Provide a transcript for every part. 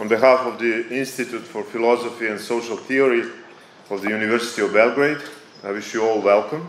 On behalf of the Institute for Philosophy and Social Theory of the University of Belgrade, I wish you all welcome.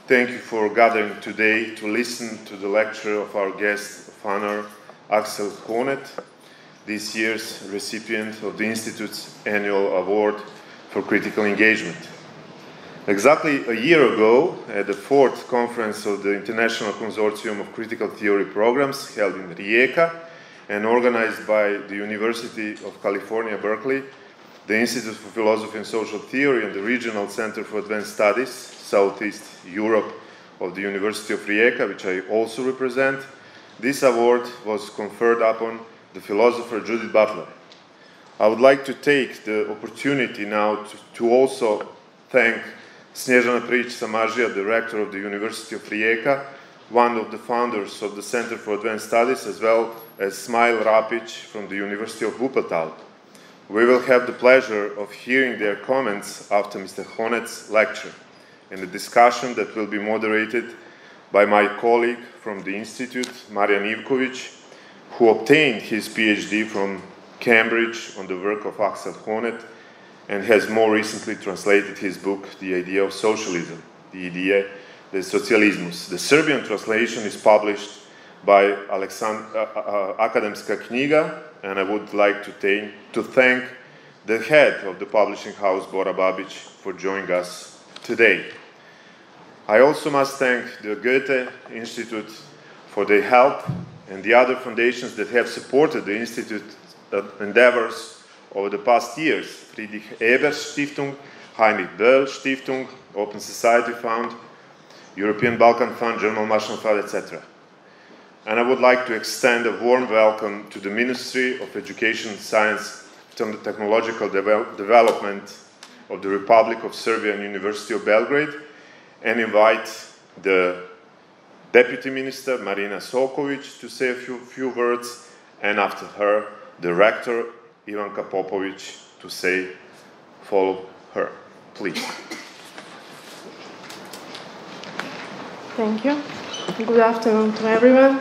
Thank you for gathering today to listen to the lecture of our guest of honor, Axel Honneth, this year's recipient of the Institute's annual award for critical engagement. Exactly a year ago, at the 4th conference of the International Consortium of Critical Theory Programs held in Rijeka and organized by the University of California, Berkeley, the Institute for Philosophy and Social Theory and the Regional Center for Advanced Studies, Southeast Europe of the University of Rijeka, which I also represent, this award was conferred upon the philosopher Judith Butler. I would like to take the opportunity now to also thank Snježana Prijić-Samardžija, director of the University of Rijeka, one of the founders of the Center for Advanced Studies, as well as Smile Rapić from the University of Wuppertal. We will have the pleasure of hearing their comments after Mr. Honneth's lecture, in a discussion that will be moderated by my colleague from the Institute, Marijan Ivković, who obtained his PhD from Cambridge on the work of Axel Honneth and has more recently translated his book, The Idea of Socialism, the Idea de Socialismus. The Serbian translation is published by Akademska knjiga, and I would like to thank the head of the publishing house, Bora Babić, for joining us today. I also must thank the Goethe Institute for their help and the other foundations that have supported the Institute's endeavors over the past years: Friedrich Ebers Stiftung, Heinrich Böll Stiftung, Open Society Fund, European Balkan Fund, German Marshall Fund, etc. And I would like to extend a warm welcome to the Ministry of Education, Science and Technological Development of the Republic of Serbia and University of Belgrade, and invite the Deputy Minister, Marina Soković, to say a few words, and after her, the Rector, Ivanka Popović, to follow her. Please. Thank you. Good afternoon to everyone.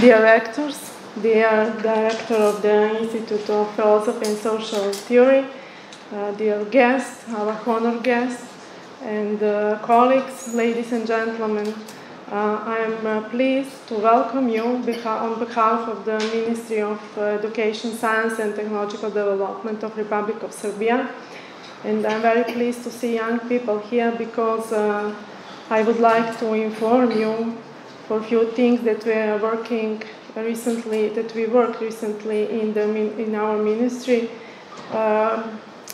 Dear rectors, dear director of the Institute of Philosophy and Social Theory, dear guests, our honored guests, and colleagues, ladies and gentlemen, I am pleased to welcome you on behalf of the Ministry of Education, Science and Technological Development of Republic of Serbia. And I'm very pleased to see young people here because I would like to inform you for a few things that we are working recently, that we worked recently in our ministry.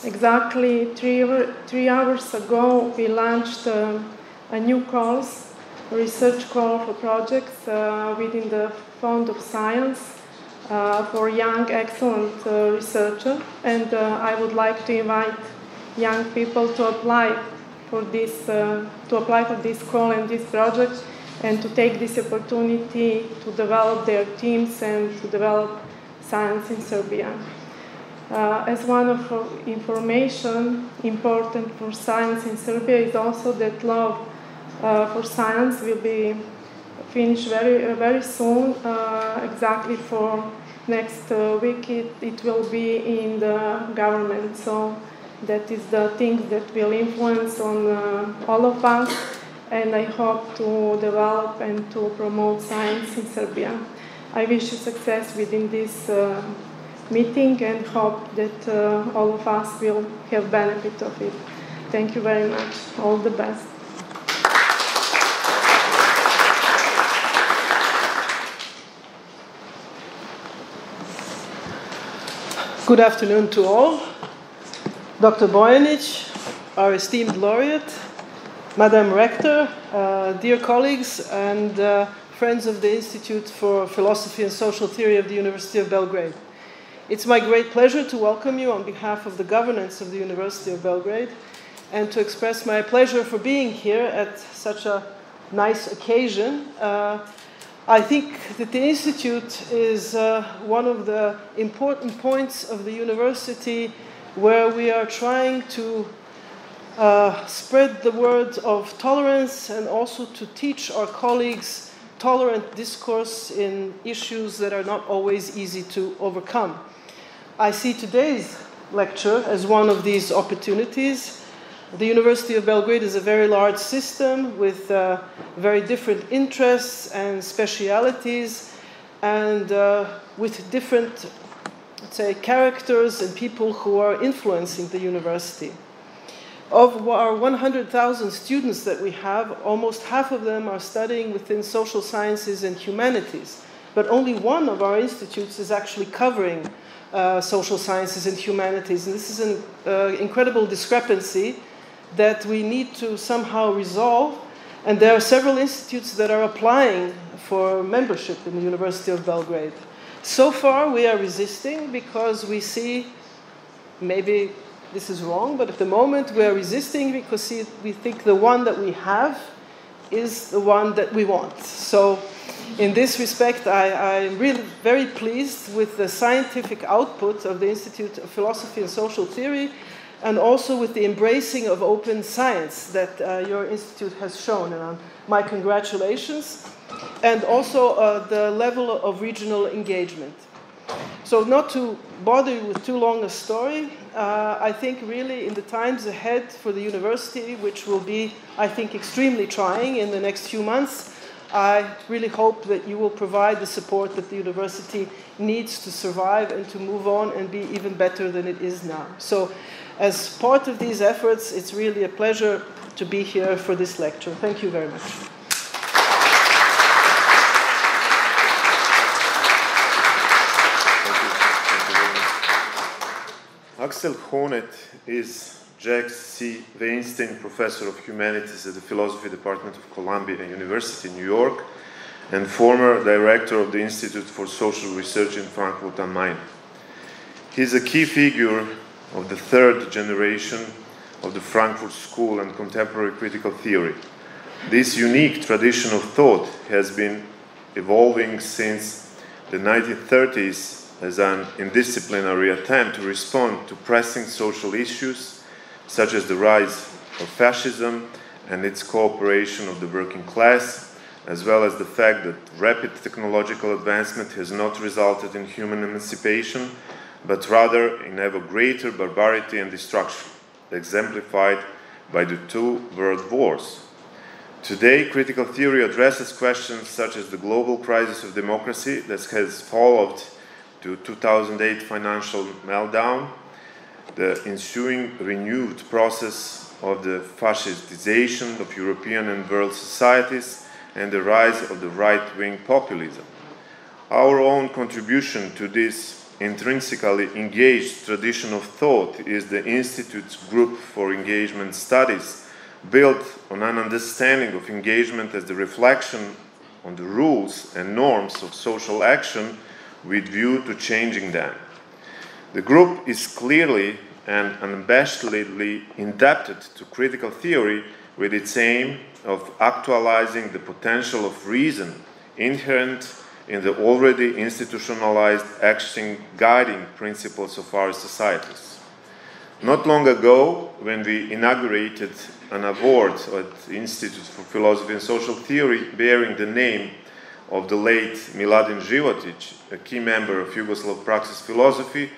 Exactly three hours ago, we launched a new course, a research call for projects within the Fund of Science for young, excellent researchers. And I would like to invite young people to apply for this call and this project, and to take this opportunity to develop their teams and to develop science in Serbia. As one of information important for science in Serbia is also that law for science will be finished very soon. Exactly for next week, it will be in the government. So that is the thing that will influence on all of us, and I hope to develop and to promote science in Serbia. I wish you success within this meeting and hope that all of us will have benefit of it. Thank you very much. All the best. Good afternoon to all. Dr. Bojanić, our esteemed laureate, Madam Rector, dear colleagues and friends of the Institute for Philosophy and Social Theory of the University of Belgrade. It's my great pleasure to welcome you on behalf of the governance of the University of Belgrade and to express my pleasure for being here at such a nice occasion. I think that the Institute is one of the important points of the university where we are trying to spread the word of tolerance and also to teach our colleagues tolerant discourse in issues that are not always easy to overcome. I see today's lecture as one of these opportunities. The University of Belgrade is a very large system with very different interests and specialities, and with different, let's say, characters and people who are influencing the university. Of our 100,000 students that we have, almost half of them are studying within social sciences and humanities. But only one of our institutes is actually covering social sciences and humanities. And this is an incredible discrepancy that we need to somehow resolve. And there are several institutes that are applying for membership in the University of Belgrade. So far, we are resisting because we see, maybe this is wrong, but at the moment we are resisting because we think the one that we have is the one that we want. So in this respect, I'm really very pleased with the scientific output of the Institute of Philosophy and Social Theory, and also with the embracing of open science that your institute has shown. And my congratulations. And also the level of regional engagement. So not to bother you with too long a story, I think really in the times ahead for the university, which will be, I think, extremely trying in the next few months, I really hope that you will provide the support that the university needs to survive and to move on and be even better than it is now. So as part of these efforts, it's really a pleasure to be here for this lecture. Thank you very much. Axel Honneth is Jack C. Weinstein Professor of Humanities at the Philosophy Department of Columbia University in New York and former Director of the Institute for Social Research in Frankfurt am Main. He is a key figure of the third generation of the Frankfurt School and contemporary critical theory. This unique tradition of thought has been evolving since the 1930s as an interdisciplinary attempt to respond to pressing social issues such as the rise of fascism and its cooperation of the working class, as well as the fact that rapid technological advancement has not resulted in human emancipation, but rather in ever greater barbarity and destruction, exemplified by the two world wars. Today, critical theory addresses questions such as the global crisis of democracy that has followed the 2008 financial meltdown, the ensuing renewed process of the fascistization of European and world societies, and the rise of the right-wing populism. Our own contribution to this intrinsically engaged tradition of thought is the Institute's Group for Engagement Studies, built on an understanding of engagement as the reflection on the rules and norms of social action with view to changing them. The group is clearly and unabashedly indebted to critical theory with its aim of actualizing the potential of reason inherent in the already institutionalized action guiding principles of our societies. Not long ago, when we inaugurated an award at the Institute for Philosophy and Social Theory bearing the name of the late Miladin Životić, a key member of Yugoslav praxis philosophy,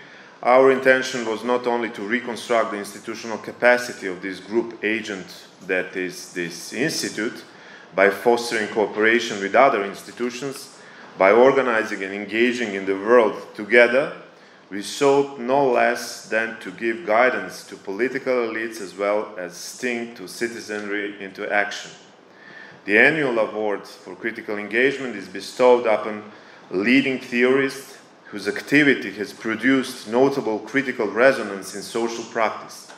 our intention was not only to reconstruct the institutional capacity of this group agent that is this institute by fostering cooperation with other institutions, by organizing and engaging in the world together, we sought no less than to give guidance to political elites as well as sting to citizenry into action. The annual award for critical engagement is bestowed upon leading theorists whose activity has produced notable critical resonance in social practice.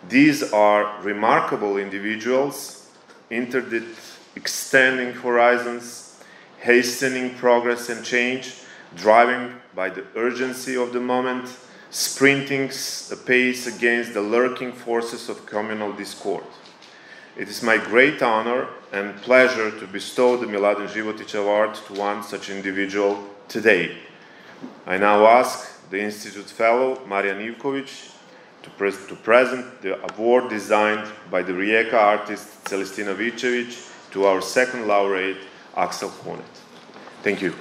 These are remarkable individuals, extending horizons, hastening progress and change, driving by the urgency of the moment, sprinting apace against the lurking forces of communal discord. It is my great honor and pleasure to bestow the Miladin Životić Award to one such individual today. I now ask the Institute Fellow Marijan Ivković to present the award designed by the Rijeka artist Celestina Vičević to our second laureate, Axel Honneth. Thank you.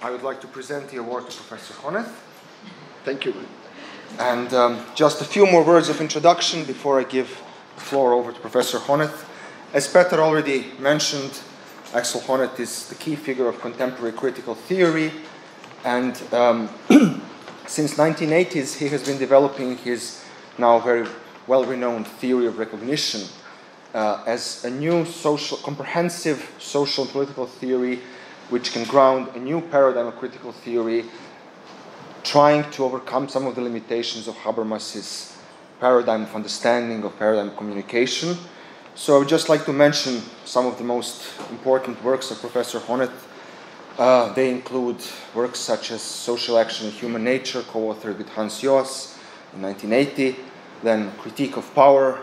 I would like to present the award to Professor Honeth. Thank you. And just a few more words of introduction before I give the floor over to Professor Honeth. As Peter already mentioned, Axel Honneth is the key figure of contemporary critical theory, and since 1980s he has been developing his now very well-renowned theory of recognition as a new comprehensive social and political theory which can ground a new paradigm of critical theory, trying to overcome some of the limitations of Habermas's paradigm of understanding, of paradigm of communication. So I would just like to mention some of the most important works of Professor Honneth. They include works such as Social Action and Human Nature, co-authored with Hans Joas in 1980, then Critique of Power,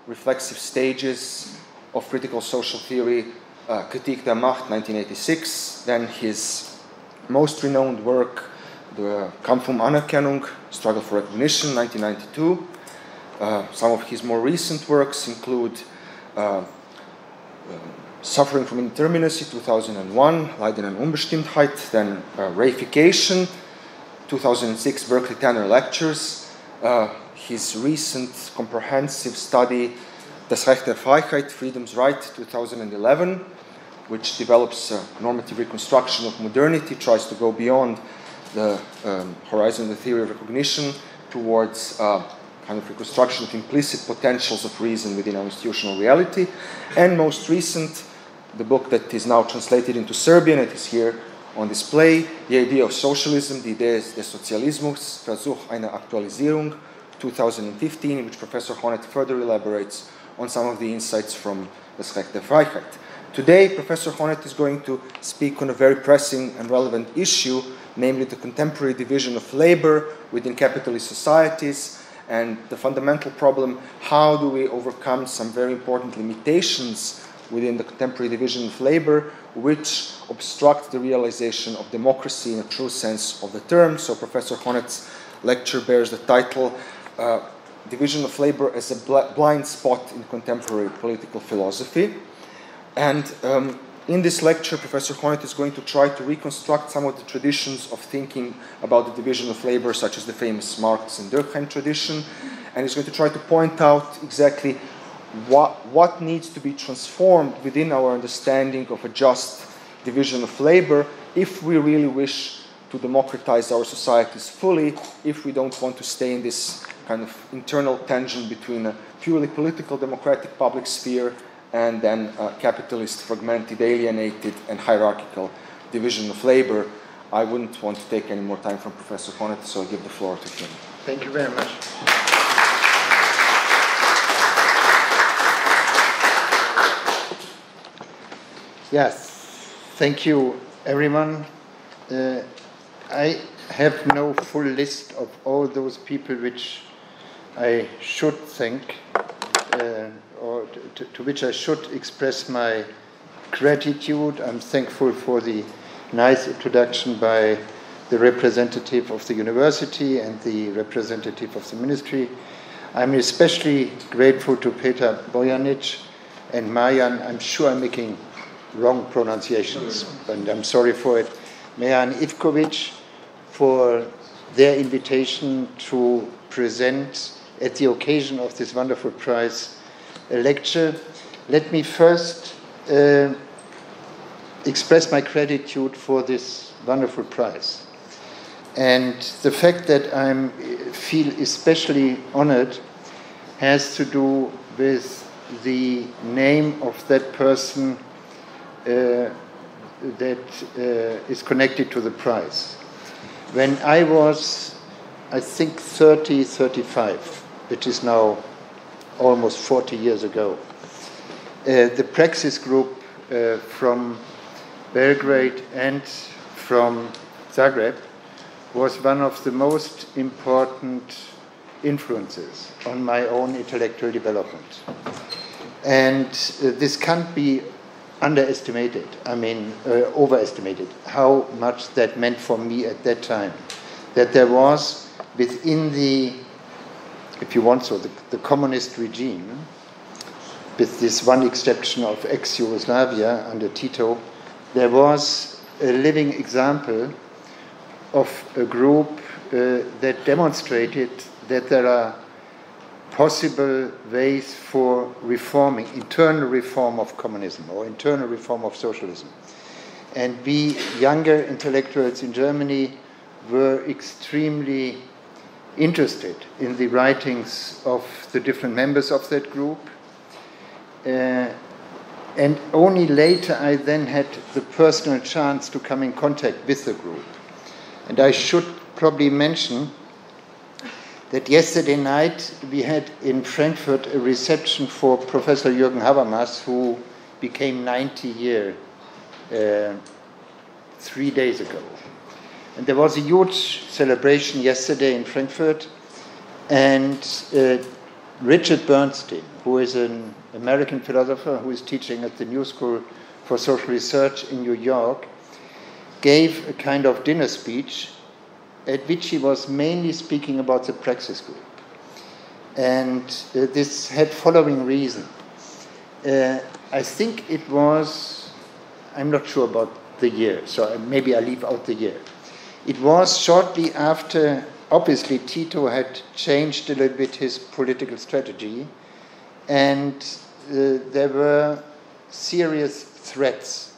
Reflexive Stages of Critical Social Theory, Kritik der Macht, 1986, then his most renowned work, the Kampf um Anerkennung, Struggle for Recognition, 1992. Some of his more recent works include Suffering from Indeterminacy, 2001, Leiden und Unbestimmtheit, then Reification, 2006 Berkeley Tanner Lectures, his recent comprehensive study Das Recht der Freiheit, Freedom's Right, 2011, which develops a normative reconstruction of modernity, tries to go beyond the horizon of the theory of recognition towards kind of reconstruction of implicit potentials of reason within our institutional reality. And most recent, the book that is now translated into Serbian, it is here on display, The Idea of Socialism, Die Idee des Sozialismus, Versuch einer Aktualisierung, 2015, in which Professor Honneth further elaborates on some of the insights from Das Recht der Freiheit. Today, Professor Honneth is going to speak on a very pressing and relevant issue, namely the contemporary division of labor within capitalist societies, and the fundamental problem, how do we overcome some very important limitations within the contemporary division of labor which obstruct the realization of democracy in a true sense of the term. So Professor Honneth's lecture bears the title Division of Labor as a Blind Spot in Contemporary Political Philosophy. And in this lecture, Professor Honneth is going to try to reconstruct some of the traditions of thinking about the division of labor, such as the famous Marx and Durkheim tradition, and he's going to try to point out exactly what needs to be transformed within our understanding of a just division of labor if we really wish to democratize our societies fully, if we don't want to stay in this kind of internal tension between a purely political democratic public sphere and then a capitalist, fragmented, alienated, and hierarchical division of labor. I wouldn't want to take any more time from Professor Honneth, so I give the floor to him. Thank you very much. Yes, thank you, everyone. I have no full list of all those people which I should thank, or to which I should express my gratitude. I'm thankful for the nice introduction by the representative of the university and the representative of the ministry. I'm especially grateful to Peter Bojanic and Marjan. I'm sure I'm making wrong pronunciations, and I'm sorry for it. Marjan Ivkovic for their invitation to present at the occasion of this wonderful prize a lecture. Let me first express my gratitude for this wonderful prize. And the fact that I feel especially honored has to do with the name of that person that is connected to the prize. When I was, I think, 35, which is now almost 40 years ago, the Praxis group from Belgrade and from Zagreb was one of the most important influences on my own intellectual development. And this can't be underestimated, overestimated, how much that meant for me at that time. That there was within the, if you want so, the communist regime, with this one exception of ex-Yugoslavia under Tito, there was a living example of a group that demonstrated that there are possible ways for reforming, internal reform of communism or internal reform of socialism. And we younger intellectuals in Germany were extremely interested in the writings of the different members of that group. And only later I then had the personal chance to come in contact with the group. And I should probably mention that yesterday night we had in Frankfurt a reception for Professor Jürgen Habermas, who became 90 years 3 days ago. And there was a huge celebration yesterday in Frankfurt, and Richard Bernstein, who is an American philosopher who is teaching at the New School for Social Research in New York, gave a kind of dinner speech at which he was mainly speaking about the Praxis Group. And this had following reason. I think it was, I'm not sure about the year, so maybe I leave out the year. It was shortly after, obviously, Tito had changed a little bit his political strategy, and there were serious threats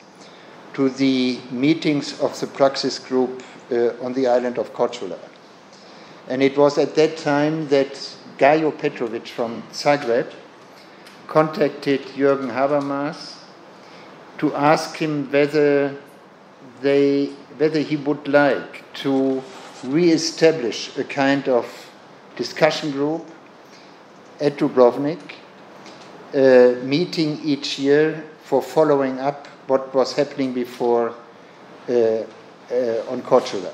to the meetings of the Praxis Group on the island of Korčula. And it was at that time that Gajo Petrovic from Zagreb contacted Jürgen Habermas to ask him whether he would like to re-establish a kind of discussion group at Dubrovnik, meeting each year for following up what was happening before on Korčula.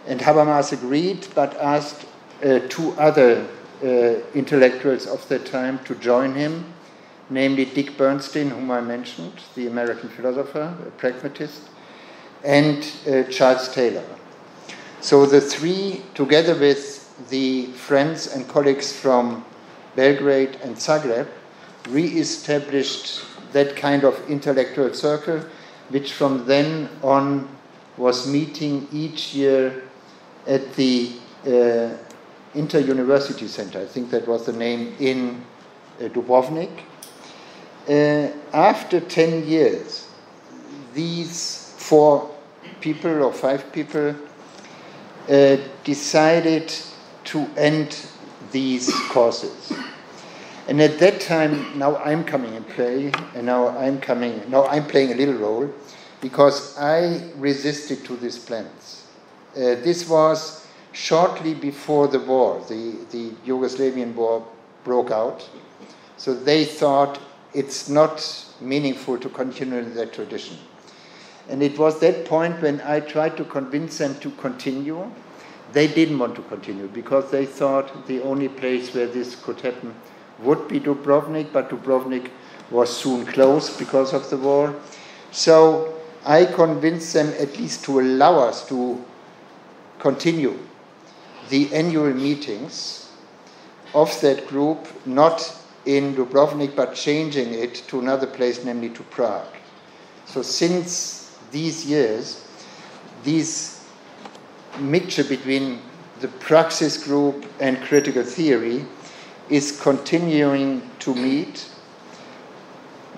And Habermas agreed, but asked 2 other intellectuals of that time to join him, namely Dick Bernstein, whom I mentioned, the American philosopher, a pragmatist, and Charles Taylor. So the 3, together with the friends and colleagues from Belgrade and Zagreb, re-established that kind of intellectual circle, which from then on was meeting each year at the Inter-University Center. I think that was the name in Dubrovnik. After 10 years, these 4 people or 5 people decided to end these courses. And at that time, now I'm coming in play, and now I'm playing a little role, because I resisted to these plans. This was shortly before the war, the Yugoslavian war broke out. So they thought it's not meaningful to continue that tradition. And it was that point when I tried to convince them to continue. They didn't want to continue because they thought the only place where this could happen would be Dubrovnik, but Dubrovnik was soon closed because of the war. So I convinced them at least to allow us to continue the annual meetings of that group, not in Dubrovnik, but changing it to another place, namely to Prague. So since these years, this mixture between the Praxis Group and critical theory is continuing to meet,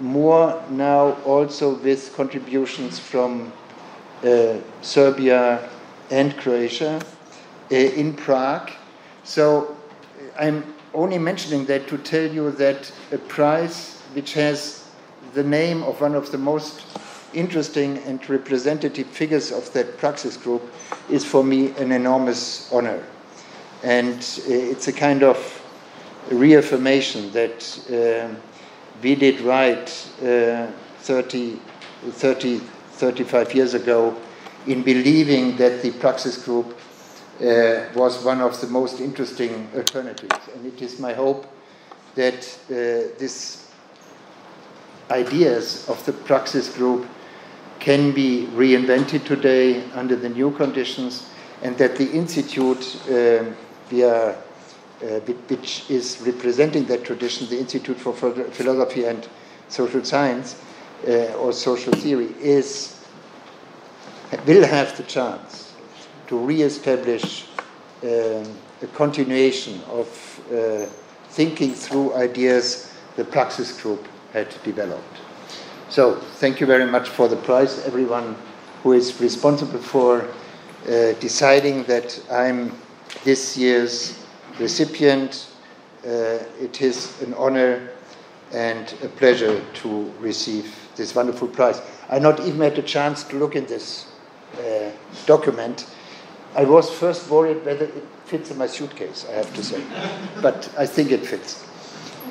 more now also with contributions from Serbia and Croatia in Prague. So I'm only mentioning that to tell you that a prize which has the name of one of the most interesting and representative figures of that Praxis Group is for me an enormous honor. And it's a kind of reaffirmation that we did right 35 years ago in believing that the Praxis Group was one of the most interesting alternatives. And it is my hope that these ideas of the Praxis Group can be reinvented today under the new conditions, and that the Institute, which is representing that tradition, the Institute for Philosophy and Social Science, or Social Theory, will have the chance to re-establish a continuation of thinking through ideas the Praxis Group had developed. So, thank you very much for the prize, everyone who is responsible for deciding that I'm this year's recipient. It is an honor and a pleasure to receive this wonderful prize. I not even had a chance to look in this document. I was first worried whether it fits in my suitcase, I have to say. But I think it fits.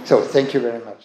So, thank you very much.